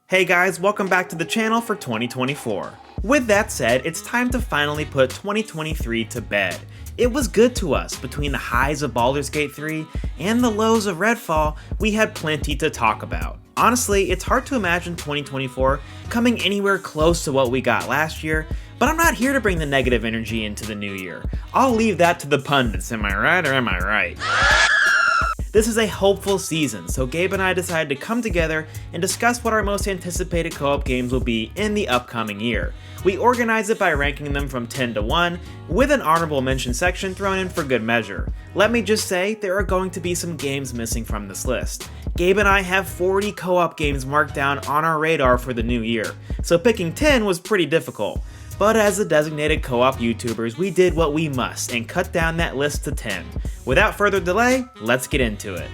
Hey guys, welcome back to the channel for 2024. With that said, it's time to finally put 2023 to bed. It was good to us. Between the highs of Baldur's Gate 3 and the lows of Redfall, we had plenty to talk about. Honestly, it's hard to imagine 2024 coming anywhere close to what we got last year, but I'm not here to bring the negative energy into the new year. I'll leave that to the pundits, am I right or am I right? This is a hopeful season, so Gabe and I decided to come together and discuss what our most anticipated co-op games will be in the upcoming year. We organized it by ranking them from 10 to 1, with an honorable mention section thrown in for good measure. Let me just say, there are going to be some games missing from this list. Gabe and I have 40 co-op games marked down on our radar for the new year, so picking 10 was pretty difficult. But as the designated co-op YouTubers, we did what we must and cut down that list to 10. Without further delay, let's get into it.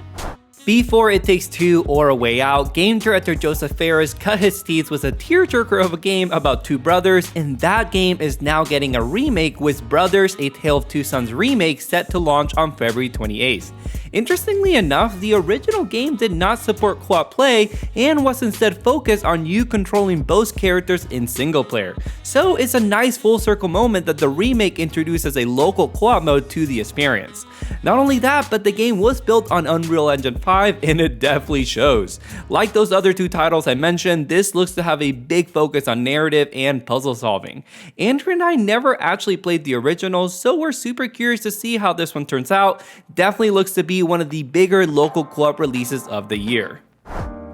Before It Takes Two or A Way Out, game director Joseph Fares cut his teeth with a tearjerker of a game about two brothers, and that game is now getting a remake with Brothers: A Tale of Two Sons remake set to launch on February 28th. Interestingly enough, the original game did not support co-op play and was instead focused on you controlling both characters in single player. So it's a nice full circle moment that the remake introduces a local co-op mode to the experience. Not only that, but the game was built on Unreal Engine 5 and it definitely shows. Like those other two titles I mentioned, this looks to have a big focus on narrative and puzzle solving. Andrew and I never actually played the original, so we're super curious to see how this one turns out. Definitely looks to be one of the bigger local co-op releases of the year.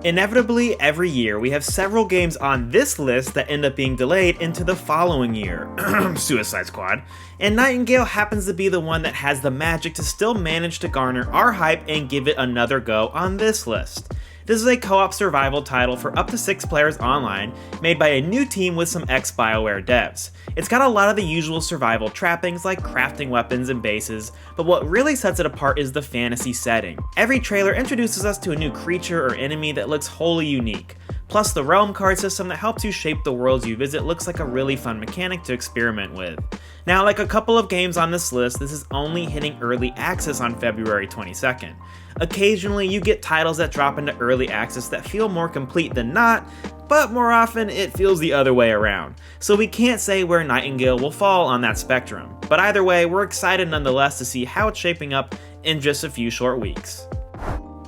Inevitably, every year we have several games on this list that end up being delayed into the following year. Suicide Squad. And Nightingale happens to be the one that has the magic to still manage to garner our hype and give it another go on this list. This is a co-op survival title for up to 6 players online, made by a new team with some ex-BioWare devs. It's got a lot of the usual survival trappings like crafting weapons and bases, but what really sets it apart is the fantasy setting. Every trailer introduces us to a new creature or enemy that looks wholly unique. Plus, the realm card system that helps you shape the worlds you visit looks like a really fun mechanic to experiment with. Now, like a couple of games on this list, this is only hitting early access on February 22nd. Occasionally, you get titles that drop into early access that feel more complete than not, but more often it feels the other way around. So we can't say where Nightingale will fall on that spectrum. But either way, we're excited nonetheless to see how it's shaping up in just a few short weeks.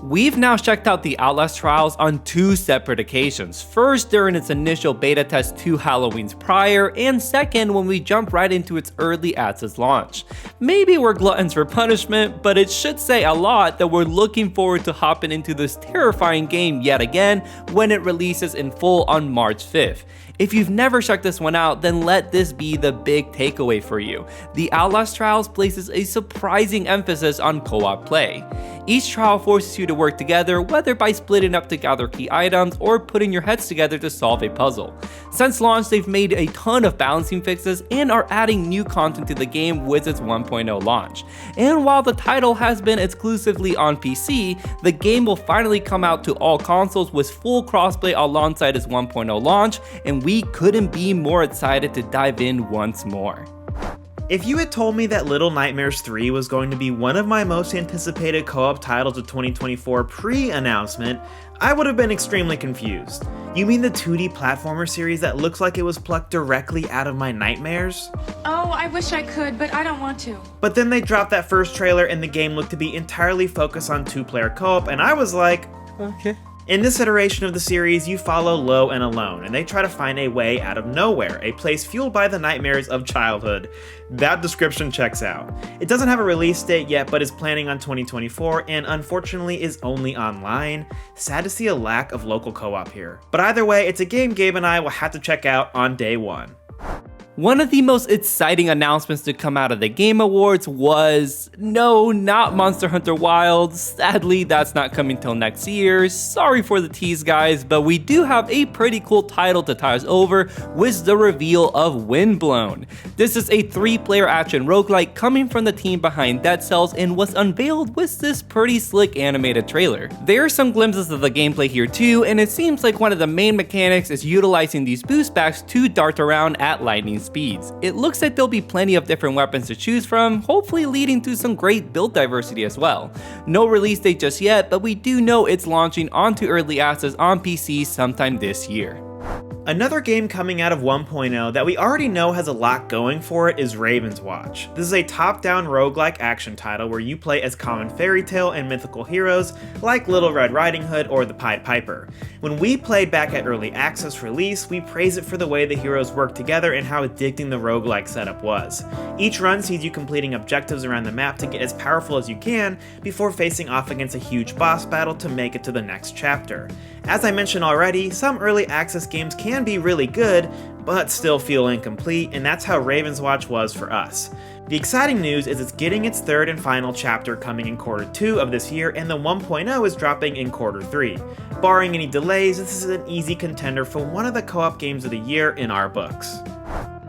We've now checked out the Outlast Trials on 2 separate occasions. First during its initial beta test 2 Halloweens prior, and second when we jumped right into its early access launch. Maybe we're gluttons for punishment, but it should say a lot that we're looking forward to hopping into this terrifying game yet again when it releases in full on March 5th. If you've never checked this one out, then let this be the big takeaway for you. The Outlast Trials places a surprising emphasis on co-op play. Each trial forces you to work together, whether by splitting up to gather key items or putting your heads together to solve a puzzle. Since launch, they've made a ton of balancing fixes and are adding new content to the game with its 1.0 launch. And while the title has been exclusively on PC, the game will finally come out to all consoles with full crossplay alongside its 1.0 launch, and we couldn't be more excited to dive in once more. If you had told me that Little Nightmares 3 was going to be one of my most anticipated co-op titles of 2024 pre-announcement, I would have been extremely confused. You mean the 2D platformer series that looks like it was plucked directly out of my nightmares? Oh, I wish I could, but I don't want to. But then they dropped that first trailer and the game looked to be entirely focused on 2-player co-op, and I was like, okay. In this iteration of the series, you follow Lo and Alone, and they try to find a way out of nowhere, a place fueled by the nightmares of childhood. That description checks out. It doesn't have a release date yet, but is planning on 2024, and unfortunately is only online. Sad to see a lack of local co-op here. But either way, it's a game Gabe and I will have to check out on day one. One of the most exciting announcements to come out of the Game Awards was, no, not Monster Hunter Wilds. Sadly, that's not coming till next year. Sorry for the tease, guys, but we do have a pretty cool title to tie us over with the reveal of Windblown. This is a 3-player action roguelike coming from the team behind Dead Cells and was unveiled with this pretty slick animated trailer. There are some glimpses of the gameplay here too, and it seems like one of the main mechanics is utilizing these boost packs to dart around at lightning speeds. It looks like there'll be plenty of different weapons to choose from, hopefully leading to some great build diversity as well. No release date just yet, but we do know it's launching onto early access on PC sometime this year. Another game coming out of 1.0 that we already know has a lot going for it is Ravenswatch. This is a top-down roguelike action title where you play as common fairy tale and mythical heroes like Little Red Riding Hood or the Pied Piper. When we played back at early access release, we praised it for the way the heroes worked together and how addicting the roguelike setup was. Each run sees you completing objectives around the map to get as powerful as you can before facing off against a huge boss battle to make it to the next chapter. As I mentioned already, some early access games can be really good, but still feel incomplete, and that's how Ravenswatch was for us. The exciting news is it's getting its third and final chapter coming in quarter 2 of this year, and the 1.0 is dropping in quarter 3. Barring any delays, this is an easy contender for one of the co-op games of the year in our books.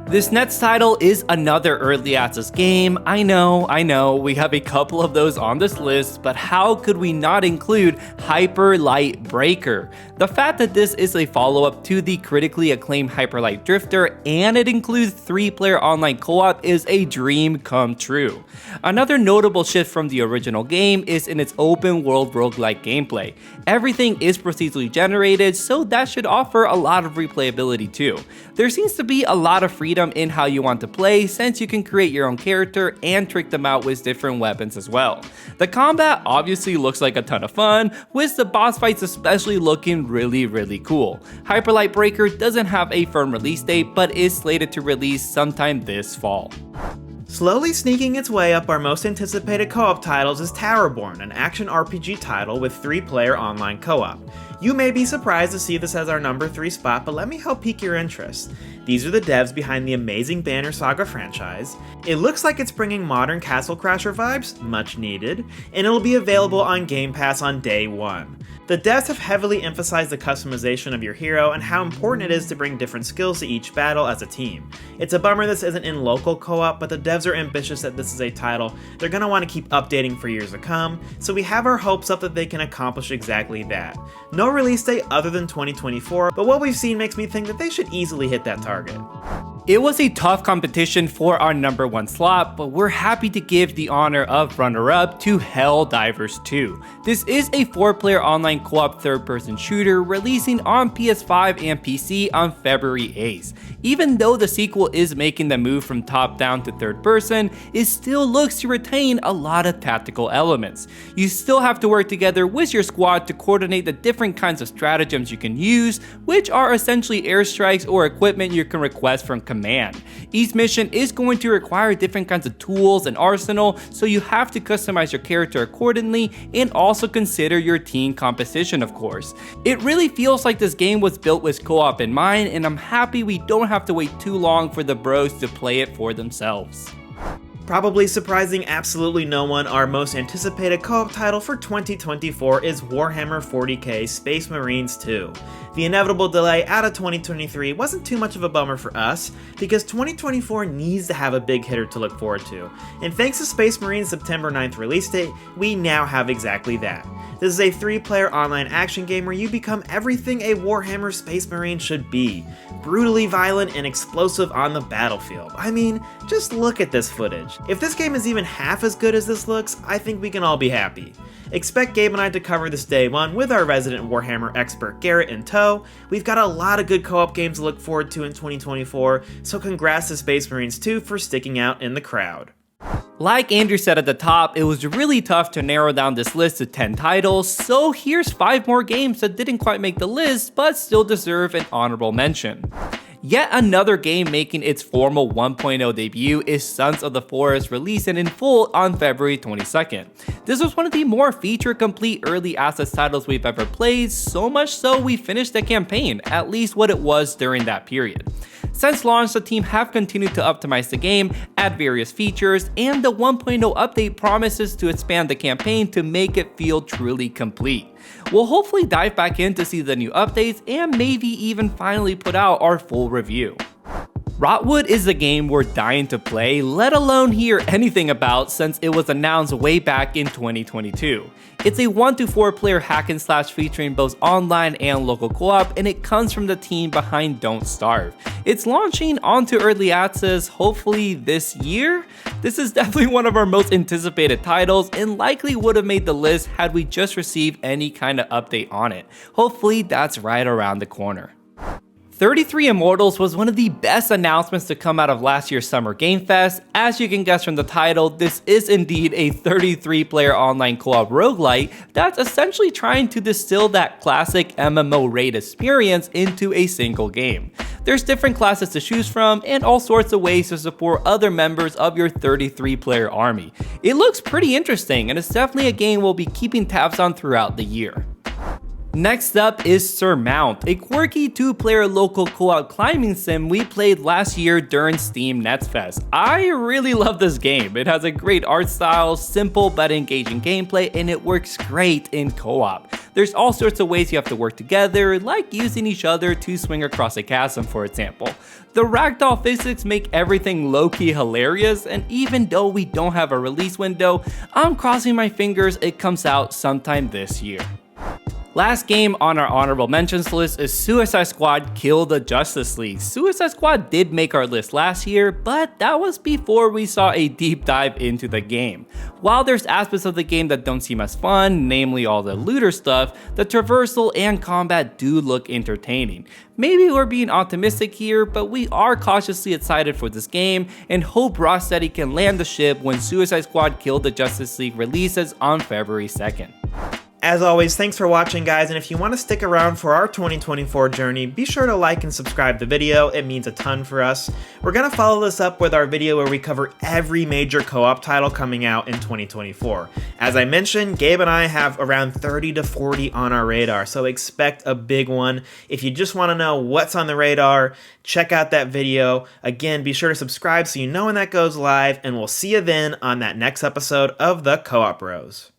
This next title is another early access game. I know, we have a couple of those on this list, but how could we not include Hyper Light Breaker? The fact that this is a follow-up to the critically acclaimed Hyper Light Drifter and it includes 3-player online co-op is a dream come true. Another notable shift from the original game is in its open world roguelike gameplay. Everything is procedurally generated, so that should offer a lot of replayability too. There seems to be a lot of freedom in how you want to play since you can create your own character and trick them out with different weapons as well. The combat obviously looks like a ton of fun, with the boss fights especially looking really cool. Hyper Light Breaker doesn't have a firm release date, but is slated to release sometime this fall. Slowly sneaking its way up our most anticipated co-op titles is Towerborne, an action RPG title with 3-player online co-op. You may be surprised to see this as our number 3 spot, but let me help pique your interest. These are the devs behind the amazing Banner Saga franchise. It looks like it's bringing modern Castle Crasher vibes, much needed, and it'll be available on Game Pass on day 1. The devs have heavily emphasized the customization of your hero and how important it is to bring different skills to each battle as a team. It's a bummer this isn't in local co-op, but the devs are ambitious that this is a title they're going to want to keep updating for years to come, so we have our hopes up that they can accomplish exactly that. No release date other than 2024, but what we've seen makes me think that they should easily hit that target. It was a tough competition for our number 1 slot, but we're happy to give the honor of runner-up to Helldivers II. This is a 4-player online co-op third-person shooter releasing on PS5 and PC on February 8th. Even though the sequel is making the move from top-down to third-person, it still looks to retain a lot of tactical elements. You still have to work together with your squad to coordinate the different kinds of stratagems you can use, which are essentially airstrikes or equipment you can request from command. Each mission is going to require different kinds of tools and arsenal, so you have to customize your character accordingly and also consider your team composition, of course. It really feels like this game was built with co-op in mind, and I'm happy we don't have to wait too long for the bros to play it for themselves. Probably surprising absolutely no one, our most anticipated co-op title for 2024 is Warhammer 40k Space Marines 2. The inevitable delay out of 2023 wasn't too much of a bummer for us, because 2024 needs to have a big hitter to look forward to, and thanks to Space Marine's September 9th release date, we now have exactly that. This is a 3-player online action game where you become everything a Warhammer Space Marine should be. Brutally violent and explosive on the battlefield. I mean, just look at this footage. If this game is even half as good as this looks, I think we can all be happy. Expect Gabe and I to cover this day 1 with our resident Warhammer expert Garrett in tow. We've got a lot of good co-op games to look forward to in 2024, so congrats to Space Marines 2 for sticking out in the crowd. Like Andrew said at the top, it was really tough to narrow down this list to 10 titles, so here's 5 more games that didn't quite make the list but still deserve an honorable mention. Yet another game making its formal 1.0 debut is Sons of the Forest, releasing in full on February 22nd. This was one of the more feature-complete early access titles we've ever played, so much so we finished the campaign, at least what it was during that period. Since launch, the team have continued to optimize the game, add various features, and the 1.0 update promises to expand the campaign to make it feel truly complete. We'll hopefully dive back in to see the new updates and maybe even finally put out our full review. Rotwood is a game we're dying to play, let alone hear anything about since it was announced way back in 2022. It's a 1 to 4 player hack and slash featuring both online and local co-op, and it comes from the team behind Don't Starve. It's launching onto early access hopefully this year. This is definitely one of our most anticipated titles and likely would have made the list had we just received any kind of update on it. Hopefully that's right around the corner. 33 Immortals was one of the best announcements to come out of last year's Summer Game Fest. As you can guess from the title, this is indeed a 33-player online co-op roguelite that's essentially trying to distill that classic MMO raid experience into a single game. There's different classes to choose from and all sorts of ways to support other members of your 33-player army. It looks pretty interesting and it's definitely a game we'll be keeping tabs on throughout the year. Next up is Surmount, a quirky 2-player local co-op climbing sim we played last year during Steam Next Fest. I really love this game. It has a great art style, simple but engaging gameplay, and it works great in co-op. There's all sorts of ways you have to work together, like using each other to swing across a chasm, for example. The ragdoll physics make everything low-key hilarious, and even though we don't have a release window, I'm crossing my fingers it comes out sometime this year. Last game on our honorable mentions list is Suicide Squad Kill the Justice League. Suicide Squad did make our list last year, but that was before we saw a deep dive into the game. While there's aspects of the game that don't seem as fun, namely all the looter stuff, the traversal and combat do look entertaining. Maybe we're being optimistic here, but we are cautiously excited for this game and hope Rocksteady can land the ship when Suicide Squad Kill the Justice League releases on February 2nd. As always, thanks for watching, guys, and if you want to stick around for our 2024 journey, be sure to like and subscribe the video. It means a ton for us. We're going to follow this up with our video where we cover every major co-op title coming out in 2024. As I mentioned, Gabe and I have around 30 to 40 on our radar, so expect a big one. If you just want to know what's on the radar, check out that video. Again, be sure to subscribe so you know when that goes live, and we'll see you then on that next episode of the Co-op Bros.